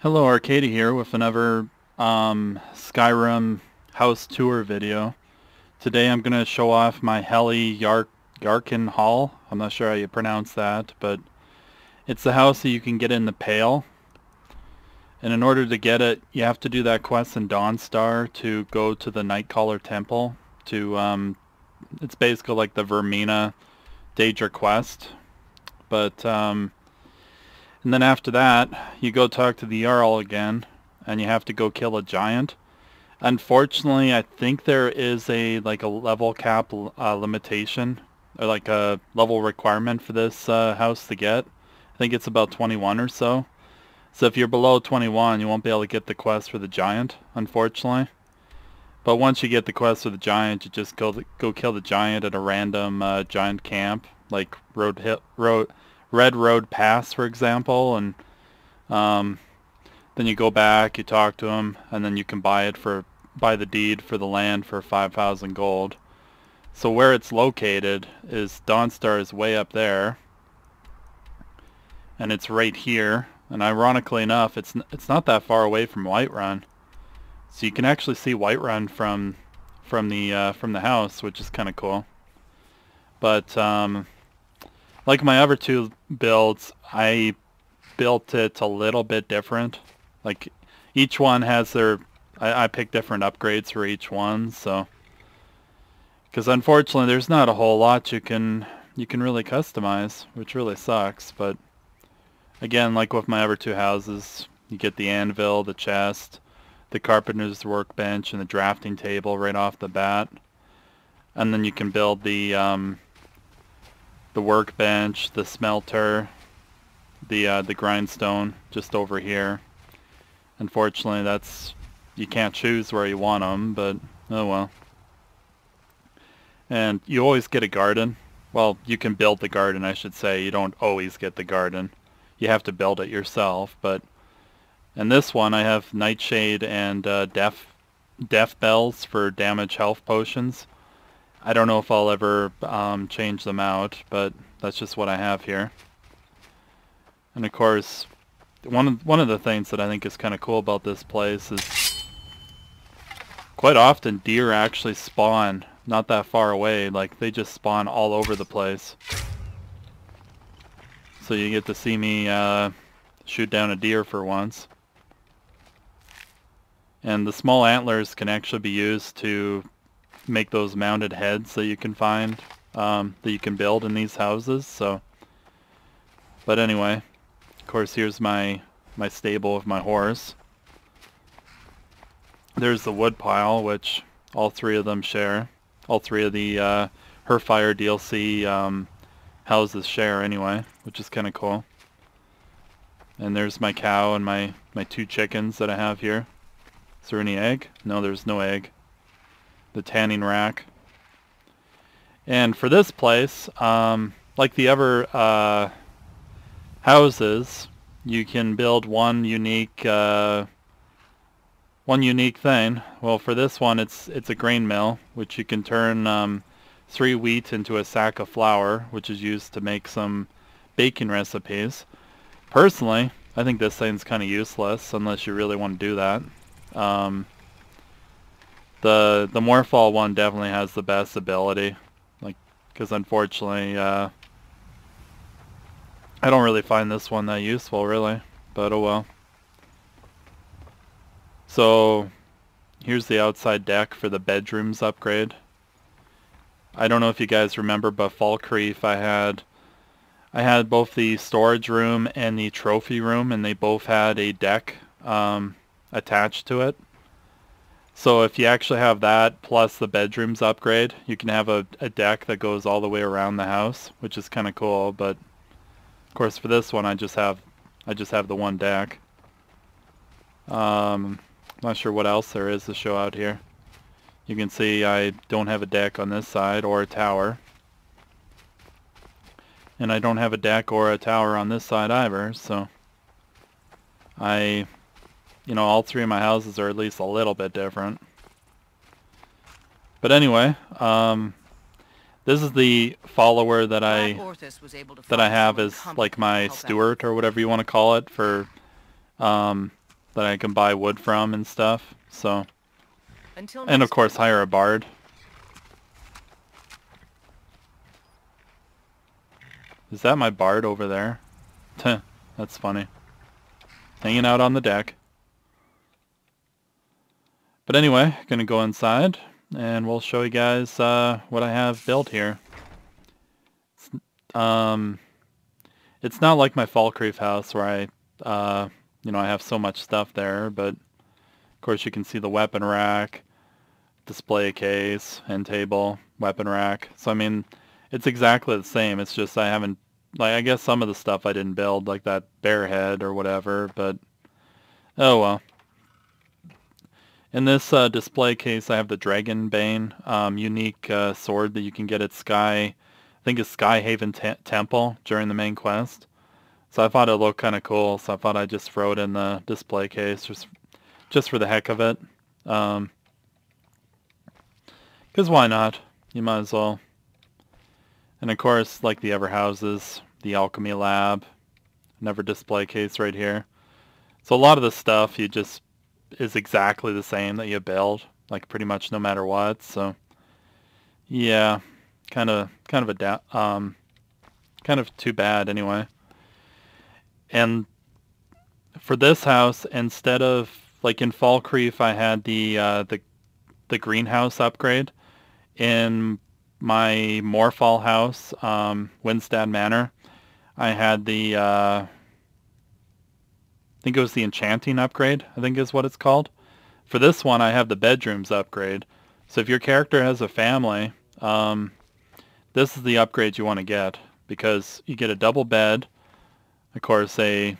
Hello, Arcadia here with another Skyrim house tour video. Today I'm going to show off my Heljarchen Hall. I'm not sure how you pronounce that, but it's the house that you can get in the Pale. And in order to get it, you have to do that quest in Dawnstar to go to the Nightcaller Temple. It's basically like the Vermina Daedra quest. And then after that, you go talk to the Jarl again, and you have to go kill a giant. Unfortunately, I think there is a level cap limitation, or like a level requirement for this house to get. I think it's about 21 or so. So if you're below 21, you won't be able to get the quest for the giant, unfortunately. But once you get the quest for the giant, you just go kill the giant at a random giant camp, like Red Road Pass, for example, and um, then you go back, you talk to him, and then you can buy the deed for the land for 5,000 gold. So where it's located is Dawnstar is way up there, and it's right here. And ironically enough, it's not that far away from Whiterun, so you can actually see Whiterun from the house, which is kind of cool. But like my other two builds, I built it a little bit different. Like each one has I picked different upgrades for each one, so because unfortunately there's not a whole lot you can really customize, which really sucks. But again, like with my other two houses, you get the anvil, the chest, the carpenter's workbench, and the drafting table right off the bat, and then you can build the workbench, the smelter, the grindstone just over here. Unfortunately, you can't choose where you want them, but oh well. And you always get a garden. Well, you can build the garden, I should say. You don't always get the garden. You have to build it yourself. But in this one, I have Nightshade and death bells for damage health potions. I don't know if I'll ever change them out, but that's just what I have here. And of course, one of the things that I think is kind of cool about this place is quite often deer actually spawn not that far away. Like, they just spawn all over the place. So you get to see me shoot down a deer for once. And the small antlers can actually be used to make those mounted heads that you can find, that you can build in these houses. So, but anyway, of course, here's my stable of my horse. There's the wood pile, which all three of them share. All three of the Herfire DLC houses share anyway, which is kind of cool. And there's my cow and my two chickens that I have here. Is there any egg? No, there's no egg. The tanning rack. And for this place, like the other houses, you can build one unique thing. Well, for this one, it's a grain mill, which you can turn 3 wheat into a sack of flour, which is used to make some baking recipes. Personally, I think this thing's kind of useless unless you really want to do that. The Morphall one definitely has the best ability, like, because unfortunately I don't really find this one that useful, really, but oh well. So here's the outside deck for the bedrooms upgrade. I don't know if you guys remember, but Falkreath, I had both the storage room and the trophy room, and they both had a deck attached to it. So if you actually have that plus the bedrooms upgrade, you can have a deck that goes all the way around the house, which is kind of cool. But of course, for this one, I just have the one deck. Not sure what else there is to show out here. You can see I don't have a deck on this side or a tower, and I don't have a deck or a tower on this side either. So all three of my houses are at least a little bit different. But anyway, this is the follower that I have as like my steward, or whatever you want to call it, for that I can buy wood from and stuff. So, Until and of next course time. hire a bard. Is that my bard over there? That's funny. Hanging out on the deck. But anyway, gonna go inside and we'll show you guys what I have built here. Um, it's not like my Falkreath house where I have so much stuff there, but of course you can see the weapon rack, display case, end table, weapon rack. So I mean, it's exactly the same. It's just I haven't, like, I guess some of the stuff I didn't build, like that bear head or whatever, but oh well. In this display case, I have the Dragon Bane, unique sword that you can get at I think it's Skyhaven Temple during the main quest. So I thought it looked kind of cool, so I thought I'd just throw it in the display case just for the heck of it. 'Cause why not? You might as well. And of course, like the other houses, the Alchemy Lab, another display case right here. So a lot of the stuff is exactly the same that you build, like pretty much no matter what. So yeah, kind of too bad anyway. And for this house, instead of like in Falkreath, I had the greenhouse upgrade. In my Morfall house, Winstad Manor, I had the I think it was the enchanting upgrade, I think is what it's called. For this one, I have the bedrooms upgrade. So if your character has a family, this is the upgrade you want to get, because you get a double bed, of course a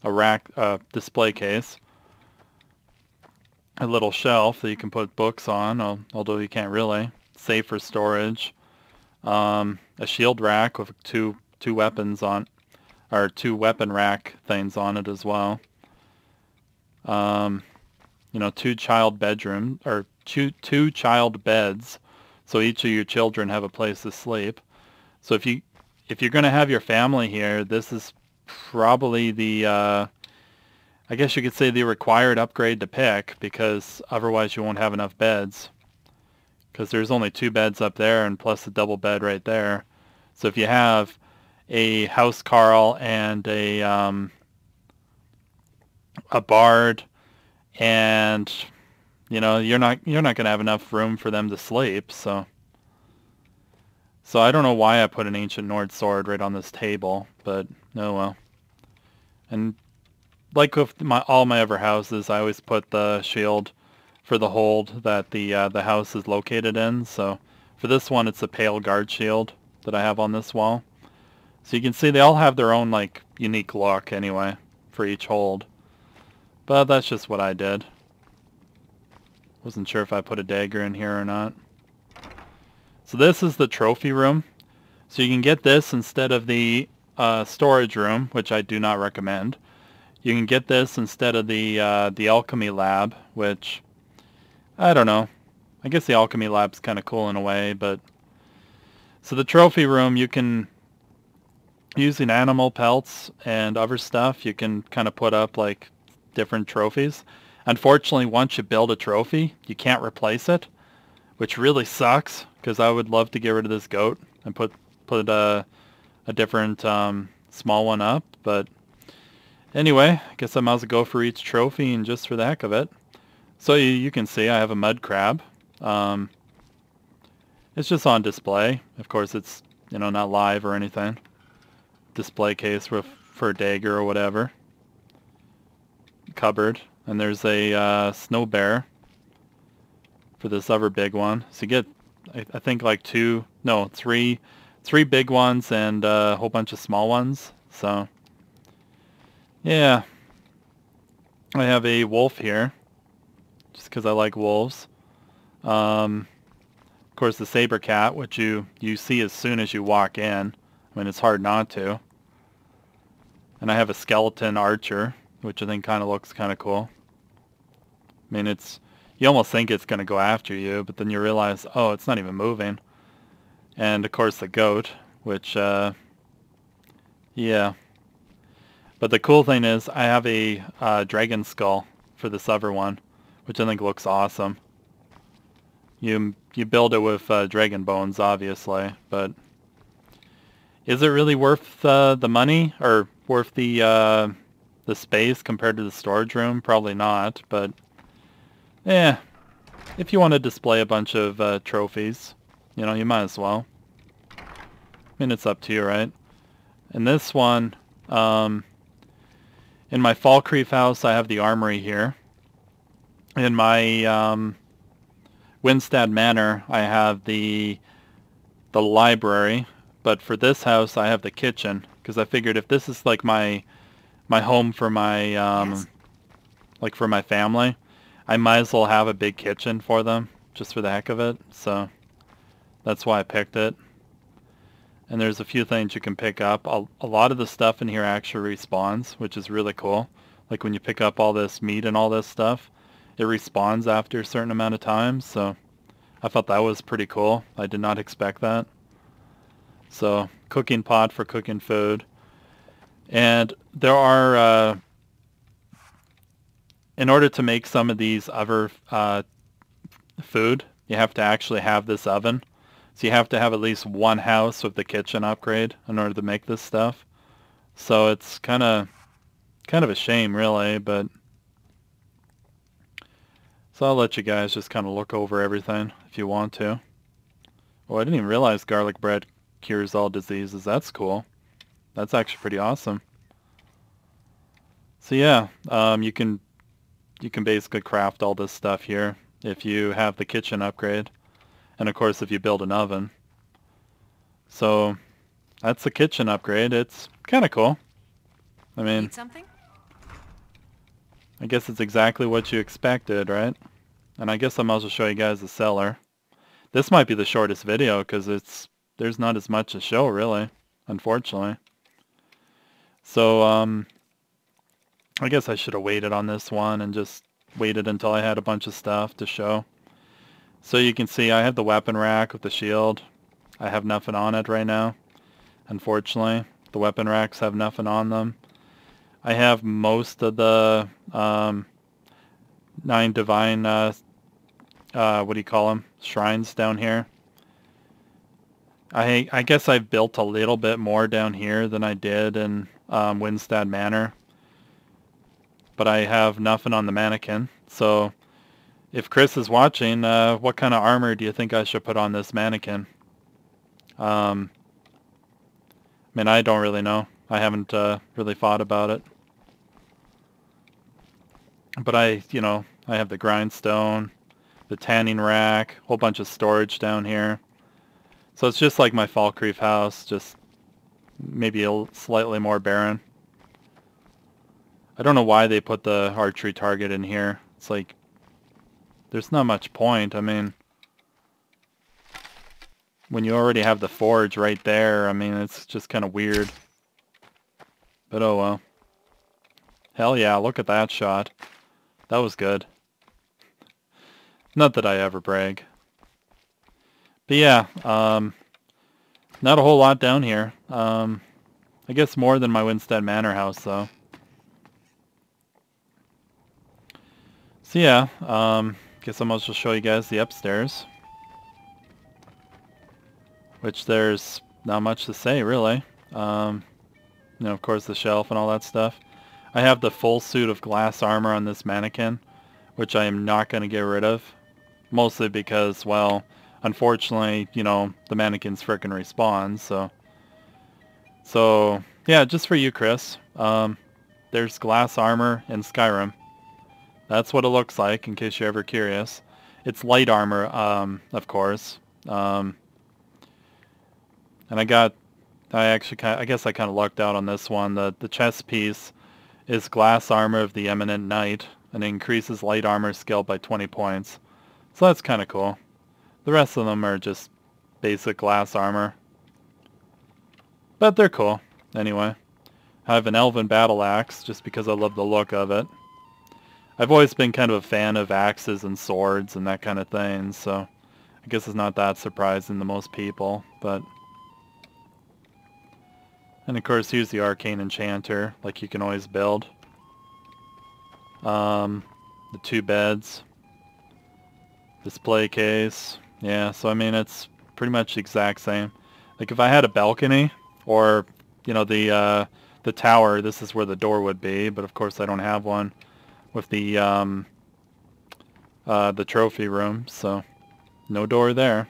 rack, display case, a little shelf that you can put books on, although you can't really, safe for storage, a shield rack with two weapons on, or two weapon rack things on it as well. Two child bedroom, or two child beds, so each of your children have a place to sleep. So if you're going to have your family here, this is probably the I guess you could say the required upgrade to pick, because otherwise you won't have enough beds, because there's only two beds up there and plus a double bed right there. So if you have a house carl and a bard, and you're not going to have enough room for them to sleep. So I don't know why I put an ancient Nord sword right on this table, but oh well. And like with all my other houses, I always put the shield for the hold that the house is located in. So for this one, it's a pale guard shield that I have on this wall. So you can see they all have their own like unique look anyway for each hold. But that's just what I did. Wasn't sure if I put a dagger in here or not. So this is the trophy room. So you can get this instead of the storage room, which I do not recommend. You can get this instead of the alchemy lab, which I don't know. I guess the alchemy lab's kind of cool in a way, but so the trophy room, you can, using animal pelts and other stuff, you can kind of put up like different trophies. Unfortunately, once you build a trophy, you can't replace it, which really sucks, because I would love to get rid of this goat and put a different small one up. But anyway, I guess I might as well go for each trophy and just for the heck of it. So you can see I have a mud crab. It's just on display. Of course, it's not live or anything. Display case for a dagger or whatever. Cupboard. And there's a snow bear for this other big one. So you get, I think, like three big ones and a whole bunch of small ones. So yeah, I have a wolf here just because I like wolves. Of course, the saber cat, which you see as soon as you walk in. I mean, it's hard not to. And I have a skeleton archer, which I think kind of looks kind of cool. I mean, you almost think it's going to go after you, but then you realize, oh, it's not even moving. And of course the goat, which, yeah. But the cool thing is I have a dragon skull for this other one, which I think looks awesome. You build it with dragon bones, obviously, but is it really worth the money or worth the space compared to the storage room? Probably not, but if you want to display a bunch of trophies, you know, you might as well. I mean, it's up to you, right? And this one, in my Falkreath house, I have the armory here. In my Winstead Manor, I have the library. But for this house, I have the kitchen, because I figured if this is like my home for my Yes. like for my family, I might as well have a big kitchen for them, just for the heck of it. So that's why I picked it. And there's a few things you can pick up. A lot of the stuff in here actually respawns, which is really cool. Like when you pick up all this meat and all this stuff, it respawns after a certain amount of time. So I thought that was pretty cool. I did not expect that. So cooking pot for cooking food. And there are, in order to make some of these other food, you have to actually have this oven. So you have to have at least one house with the kitchen upgrade in order to make this stuff. So it's kind of a shame, really, but so I'll let you guys just kind of look over everything if you want to. Oh, I didn't even realize garlic bread cures all diseases. That's cool. That's actually pretty awesome. So yeah, you can basically craft all this stuff here if you have the kitchen upgrade. And of course, if you build an oven. So that's the kitchen upgrade. It's kind of cool. I mean, Need something? I guess it's exactly what you expected, right? And I guess I might as well show you guys the cellar. This might be the shortest video because there's not as much to show, really, unfortunately. So, I guess I should have waited on this one and just waited until I had a bunch of stuff to show. So you can see I have the weapon rack with the shield. I have nothing on it right now, unfortunately. The weapon racks have nothing on them. I have most of the 9 divine, what do you call them, shrines down here. I guess I've built a little bit more down here than I did in Winstead Manor. But I have nothing on the mannequin, so if Chris is watching, what kind of armor do you think I should put on this mannequin? I mean, I don't really know. I haven't really thought about it. But I have the grindstone, the tanning rack, a whole bunch of storage down here. So it's just like my Falkreath house, just maybe slightly more barren. I don't know why they put the archery target in here. It's like, there's not much point. I mean, when you already have the forge right there, I mean, it's just kind of weird. But oh well. Hell yeah, look at that shot. That was good. Not that I ever brag. But yeah, not a whole lot down here. I guess more than my Winstead Manor house, though. So yeah, guess I might as well show you guys the upstairs. Which there's not much to say, really. Of course the shelf and all that stuff. I have the full suit of glass armor on this mannequin, which I am not going to get rid of. Mostly because, well, unfortunately, the mannequins frickin' respawn, so... So, yeah, just for you, Chris. There's glass armor in Skyrim. That's what it looks like, in case you're ever curious. It's light armor, of course. And I guess I kind of lucked out on this one. The chest piece is glass armor of the Eminent Knight, and it increases light armor skill by 20 points. So that's kind of cool. The rest of them are just basic glass armor. But they're cool, anyway. I have an elven battle axe, just because I love the look of it. I've always been kind of a fan of axes and swords and that kind of thing, so I guess it's not that surprising to most people, but... And of course here's the arcane enchanter, like you can always build. The 2 beds. Display case. Yeah, so I mean it's pretty much the exact same. Like if I had a balcony, or you know the tower, this is where the door would be, but of course I don't have one with the trophy room, so no door there.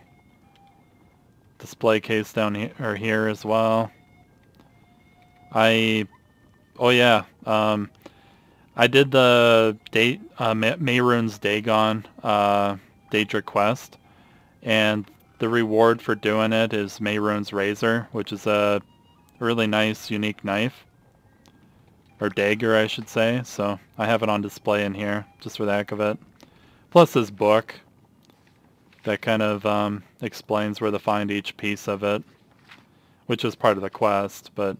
Display case down here, or here as well. Oh yeah, I did the Mehrunes Dagon Daedric quest, and the reward for doing it is Mehrunes Razor, which is a really nice, unique knife. Or dagger, I should say. So I have it on display in here, just for the heck of it. Plus this book that kind of explains where to find each piece of it, which is part of the quest, but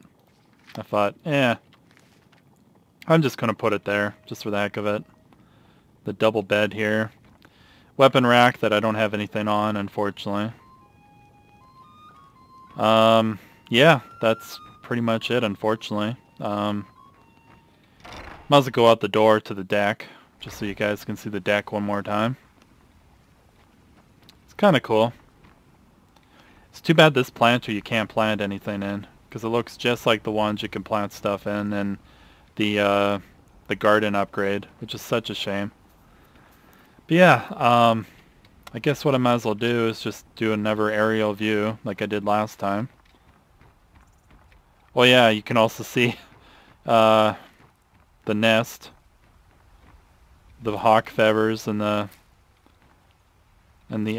I thought, I'm just going to put it there, just for the heck of it. The double bed here. Weapon rack that I don't have anything on, unfortunately. Yeah, that's pretty much it, unfortunately. Might as well go out the door to the deck, just so you guys can see the deck one more time. It's kind of cool. It's too bad this planter you can't plant anything in, because it looks just like the ones you can plant stuff in, and the garden upgrade, which is such a shame. But yeah, I guess what I might as well do is just do another aerial view like I did last time. Well, yeah, you can also see the nest, the hawk feathers, and the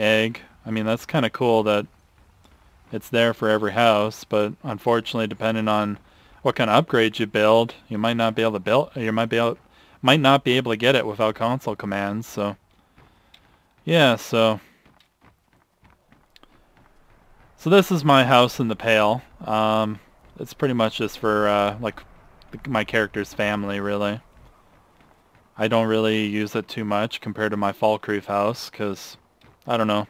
egg. I mean, that's kind of cool that it's there for every house, but unfortunately, depending on what kind of upgrades you build, you might not be able to build. You might not be able to get it without console commands. So, yeah. So this is my house in the Pale. It's pretty much just for like my character's family, really. I don't really use it too much compared to my Falkreath house, because I don't know.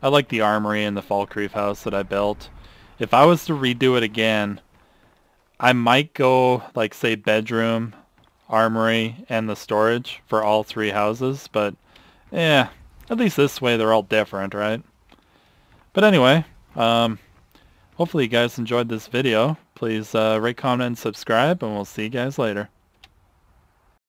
I like the armory in the Falkreath house that I built. If I was to redo it again, I might go, like, say, bedroom, armory, and the storage for all 3 houses, but, at least this way they're all different, right? But anyway, hopefully you guys enjoyed this video. Please rate, comment, and subscribe, and we'll see you guys later.